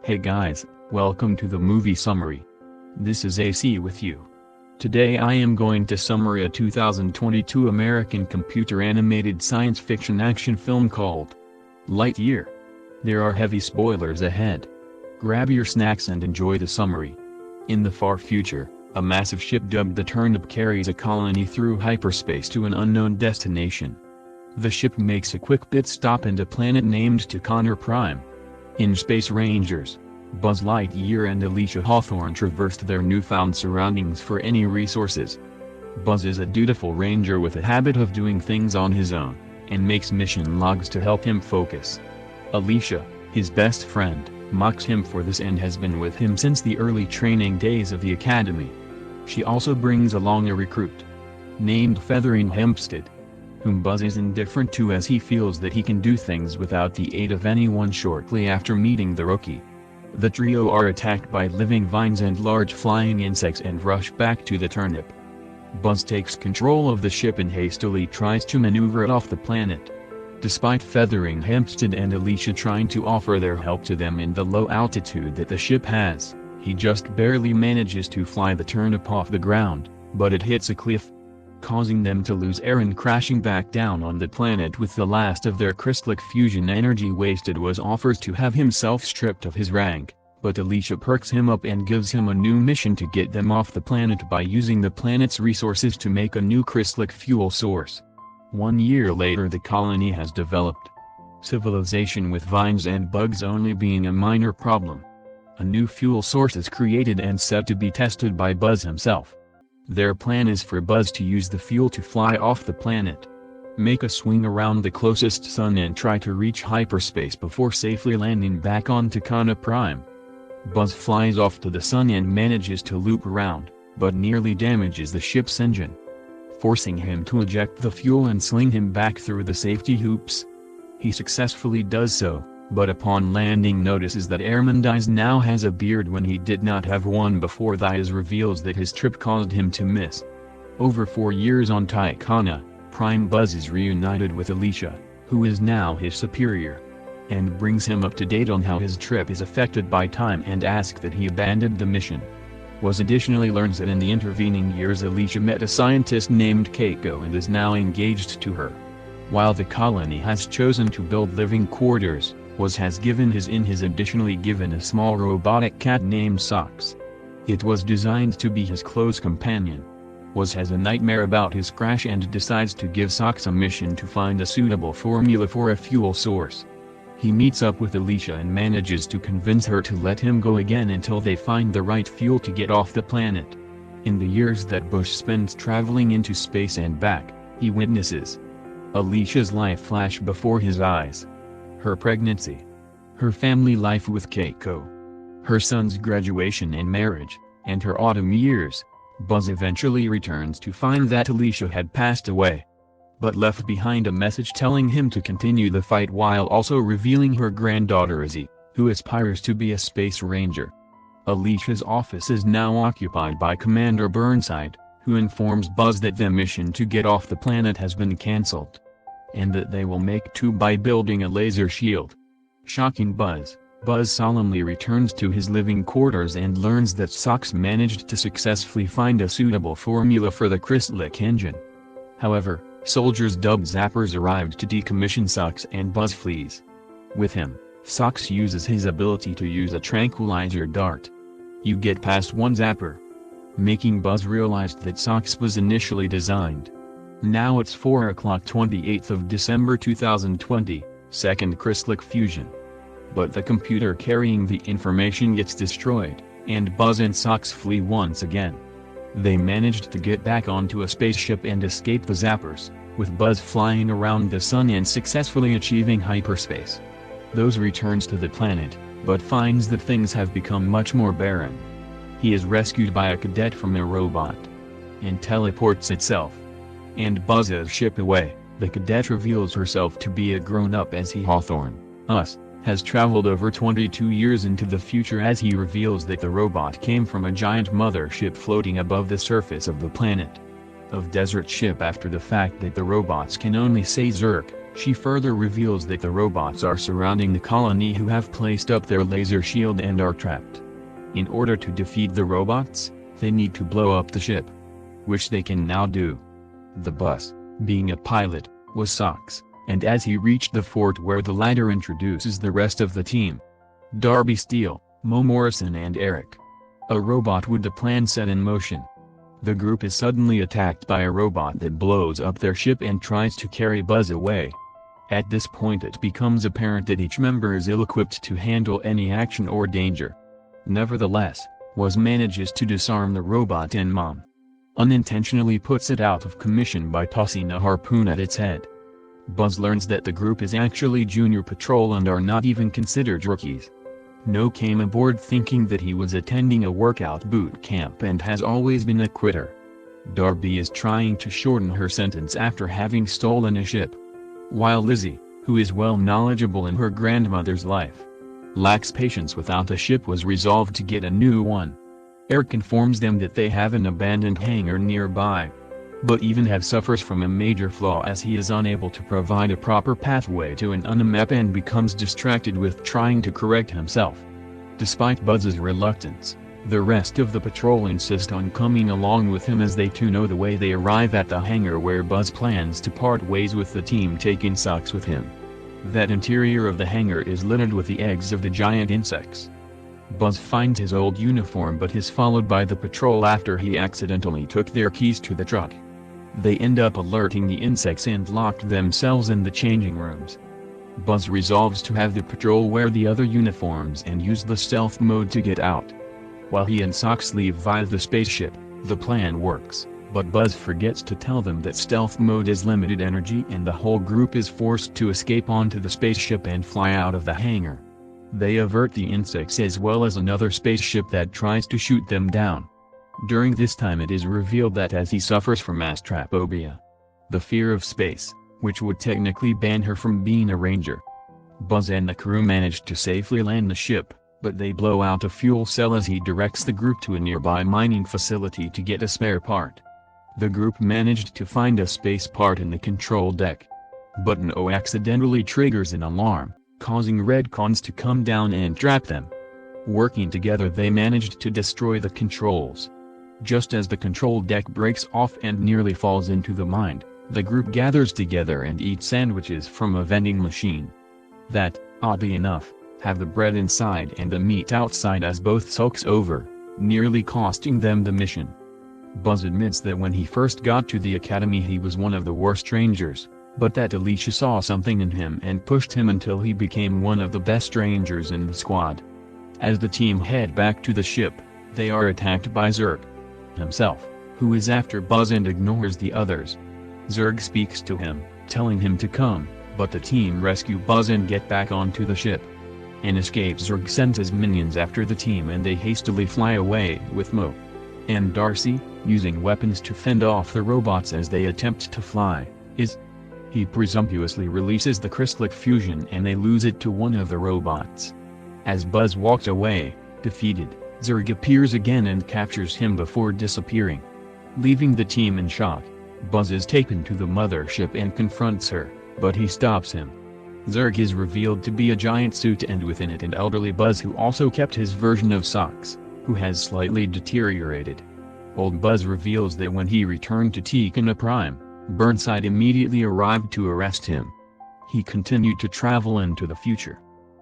Hey guys, welcome to the movie summary. This is AC with you. Today I am going to summary a 2022 American computer animated science fiction action film called Lightyear. There are heavy spoilers ahead. Grab your snacks and enjoy the summary. In the far future, a massive ship dubbed the Turnip carries a colony through hyperspace to an unknown destination. The ship makes a quick pit stop in a planet named Tucana Prime. In Space Rangers, Buzz Lightyear and Alicia Hawthorne traversed their newfound surroundings for any resources. Buzz is a dutiful ranger with a habit of doing things on his own, and makes mission logs to help him focus. Alicia, his best friend, mocks him for this and has been with him since the early training days of the academy. She also brings along a recruit named Feathering Hempstead, whom Buzz is indifferent to as he feels that he can do things without the aid of anyone. Shortly after meeting the rookie, the trio are attacked by living vines and large flying insects and rush back to the Turnip. Buzz takes control of the ship and hastily tries to maneuver it off the planet. Despite Feathering Hempstead and Alicia trying to offer their help to them in the low altitude that the ship has, he just barely manages to fly the Turnip off the ground, but it hits a cliff, causing them to lose air and crashing back down on the planet with the last of their crystallic fusion energy wasted. Buzz offers to have himself stripped of his rank, but Alicia perks him up and gives him a new mission to get them off the planet by using the planet's resources to make a new crystallic fuel source. 1 year later the colony has developed. Civilization with vines and bugs only being a minor problem. A new fuel source is created and set to be tested by Buzz himself. Their plan is for Buzz to use the fuel to fly off the planet, make a swing around the closest sun and try to reach hyperspace before safely landing back on Tucana Prime. Buzz flies off to the sun and manages to loop around, but nearly damages the ship's engine, forcing him to eject the fuel and sling him back through the safety hoops. He successfully does so, but upon landing notices that Airman Dies now has a beard when he did not have one before. Dies reveals that his trip caused him to miss. Over 4 years on Tucana Prime, Buzz is reunited with Alicia, who is now his superior, and brings him up to date on how his trip is affected by time and asks that he abandon the mission. Buzz additionally learns that in the intervening years Alicia met a scientist named Keiko and is now engaged to her. While the colony has chosen to build living quarters, Buzz has additionally given a small robotic cat named Socks. It was designed to be his close companion. Buzz has a nightmare about his crash and decides to give Socks a mission to find a suitable formula for a fuel source. He meets up with Alicia and manages to convince her to let him go again until they find the right fuel to get off the planet. In the years that Buzz spends traveling into space and back, he witnesses Alicia's life flash before his eyes. Her pregnancy, her family life with Keiko, her son's graduation and marriage, and her autumn years. Buzz eventually returns to find that Alicia had passed away, but left behind a message telling him to continue the fight, while also revealing her granddaughter Izzy, who aspires to be a space ranger. Alicia's office is now occupied by Commander Burnside, who informs Buzz that the mission to get off the planet has been cancelled, and that they will make two by building a laser shield. Shocking Buzz, Buzz solemnly returns to his living quarters and learns that Socks managed to successfully find a suitable formula for the crystallic engine. However, soldiers dubbed Zappers arrived to decommission Socks and Buzz flees. With him, Socks uses his ability to use a tranquilizer dart. You get past one Zapper, making Buzz realize that Socks was initially designed. Now it's 4 o'clock, 28th of December 2020, second crystallic fusion. But the computer carrying the information gets destroyed, and Buzz and Socks flee once again. They managed to get back onto a spaceship and escape the Zappers, with Buzz flying around the sun and successfully achieving hyperspace. Buzz returns to the planet, but finds that things have become much more barren. He is rescued by a cadet from a robot, and teleports itself. And Buzz's ship away, the cadet reveals herself to be a grown-up as Hawthorne, has traveled over 22 years into the future, as he reveals that the robot came from a giant mothership floating above the surface of the planet. Of desert ship after the fact that the robots can only say Zurg, She further reveals that the robots are surrounding the colony who have placed up their laser shield and are trapped. In order to defeat the robots, they need to blow up the ship, which they can now do. The Buzz, being a pilot, was Sox, and as he reached the fort where the latter introduces the rest of the team. Darby, Steele, Mo Morrison and Eric. A robot with the plan set in motion. The group is suddenly attacked by a robot that blows up their ship and tries to carry Buzz away. At this point it becomes apparent that each member is ill-equipped to handle any action or danger. Nevertheless, Buzz manages to disarm the robot and Mom unintentionally puts it out of commission by tossing a harpoon at its head. Buzz learns that the group is actually Junior Patrol and are not even considered rookies. No came aboard thinking that he was attending a workout boot camp and has always been a quitter. Darby is trying to shorten her sentence after having stolen a ship. While Izzy, who is well knowledgeable in her grandmother's life, lacks patience without a ship, was resolved to get a new one. Eric informs them that they have an abandoned hangar nearby. But even Have suffers from a major flaw as he is unable to provide a proper pathway to an map and becomes distracted with trying to correct himself. Despite Buzz's reluctance, the rest of the patrol insist on coming along with him as they too know the way. They arrive at the hangar where Buzz plans to part ways with the team, taking Sox with him. That interior of the hangar is littered with the eggs of the giant insects. Buzz finds his old uniform but is followed by the patrol after he accidentally took their keys to the truck. They end up alerting the insects and locked themselves in the changing rooms. Buzz resolves to have the patrol wear the other uniforms and use the stealth mode to get out. While he and Sox leave via the spaceship, the plan works, but Buzz forgets to tell them that stealth mode is limited energy and the whole group is forced to escape onto the spaceship and fly out of the hangar. They avert the insects as well as another spaceship that tries to shoot them down. During this time it is revealed that as he suffers from astrophobia, the fear of space, which would technically ban her from being a ranger. Buzz and the crew manage to safely land the ship, but they blow out a fuel cell as he directs the group to a nearby mining facility to get a spare part. The group managed to find a space part in the control deck. But an O accidentally triggers an alarm, causing Redcons to come down and trap them. Working together they managed to destroy the controls. Just as the control deck breaks off and nearly falls into the mine, the group gathers together and eats sandwiches from a vending machine. That, oddly enough, have the bread inside and the meat outside as both sulks over, nearly costing them the mission. Buzz admits that when he first got to the academy he was one of the worst rangers, but that Alicia saw something in him and pushed him until he became one of the best rangers in the squad. As the team head back to the ship, they are attacked by Zurg himself, who is after Buzz and ignores the others. Zurg speaks to him, telling him to come, but the team rescue Buzz and get back onto the ship. An escaped Zurg sends his minions after the team and they hastily fly away with Mo and Darcy, using weapons to fend off the robots as they attempt to fly. He presumptuously releases the crystallic fusion and they lose it to one of the robots. As Buzz walks away, defeated, Zurg appears again and captures him before disappearing. Leaving the team in shock, Buzz is taken to the mothership and confronts her, but he stops him. Zurg is revealed to be a giant suit and within it an elderly Buzz who also kept his version of Sox, who has slightly deteriorated. Old Buzz reveals that when he returned to Tikana Prime, Burnside immediately arrived to arrest him. He continued to travel into the future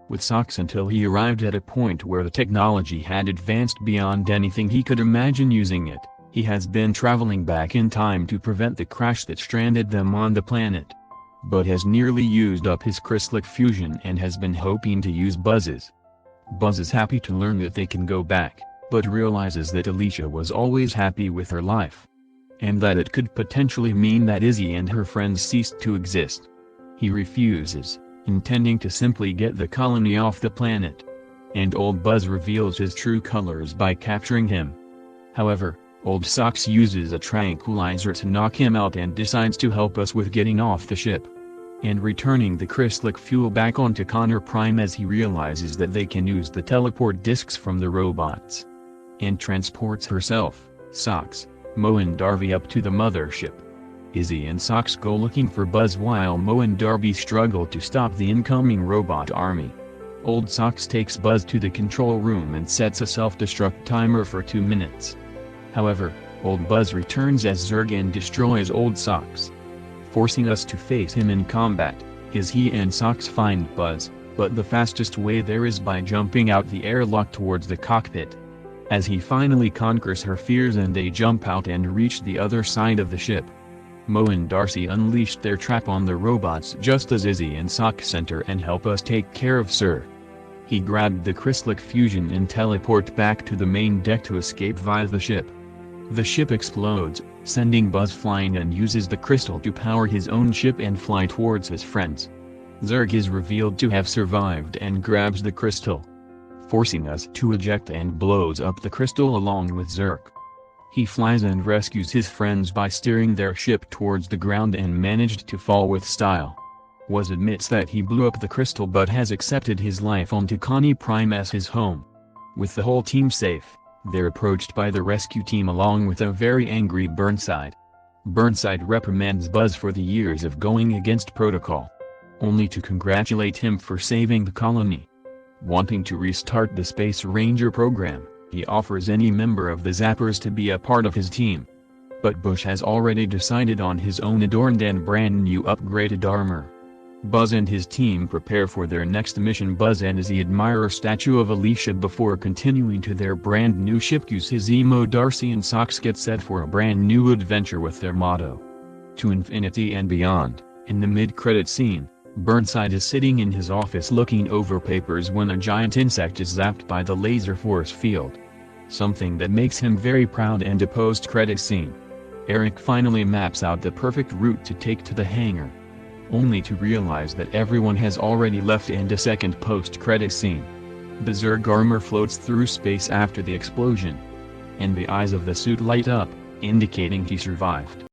with Sox until he arrived at a point where the technology had advanced beyond anything he could imagine using it. He has been traveling back in time to prevent the crash that stranded them on the planet, but has nearly used up his crystallic fusion and has been hoping to use Buzz's. Buzz is happy to learn that they can go back, but realizes that Alicia was always happy with her life, and that it could potentially mean that Izzy and her friends ceased to exist. He refuses, intending to simply get the colony off the planet. And Old Buzz reveals his true colors by capturing him. However, Old Sox uses a tranquilizer to knock him out and decides to help us with getting off the ship and returning the crystallic fuel back onto Connor Prime as he realizes that they can use the teleport discs from the robots, and transports herself, Sox, Mo and Darby up to the mothership. Izzy and Socks go looking for Buzz while Mo and Darby struggle to stop the incoming robot army. Old Socks takes Buzz to the control room and sets a self-destruct timer for 2 minutes. However, Old Buzz returns as Zurg and destroys Old Socks. Forcing us to face him in combat, Izzy and Socks find Buzz, but the fastest way there is by jumping out the airlock towards the cockpit. As he finally conquers her fears and they jump out and reach the other side of the ship. Mo and Darcy unleashed their trap on the robots just as Izzy and Socks enter and help us take care of Sir. He grabbed the crystallic fusion and teleport back to the main deck to escape via the ship. The ship explodes, sending Buzz flying, and uses the crystal to power his own ship and fly towards his friends. Zurg is revealed to have survived and grabs the crystal, forcing us to eject, and blows up the crystal along with Zurg. He flies and rescues his friends by steering their ship towards the ground and managed to fall with style. Buzz admits that he blew up the crystal but has accepted his life on Tikani Prime as his home. With the whole team safe, they're approached by the rescue team along with a very angry Burnside. Burnside reprimands Buzz for the years of going against protocol, only to congratulate him for saving the colony. Wanting to restart the Space Ranger program, he offers any member of the Zappers to be a part of his team. But Bush has already decided on his own adorned and brand new upgraded armor. Buzz and his team prepare for their next mission. Buzz and Izzy admire a statue of Alicia before continuing to their brand new ship. Izzy, Mo, Darcy and Socks get set for a brand new adventure with their motto, "To Infinity and Beyond." In the mid-credit scene, Burnside is sitting in his office looking over papers when a giant insect is zapped by the laser force field. Something that makes him very proud. And a post-credit scene. Eric finally maps out the perfect route to take to the hangar, only to realize that everyone has already left. And a second post-credit scene. The Zurg armor floats through space after the explosion, and the eyes of the suit light up, indicating he survived.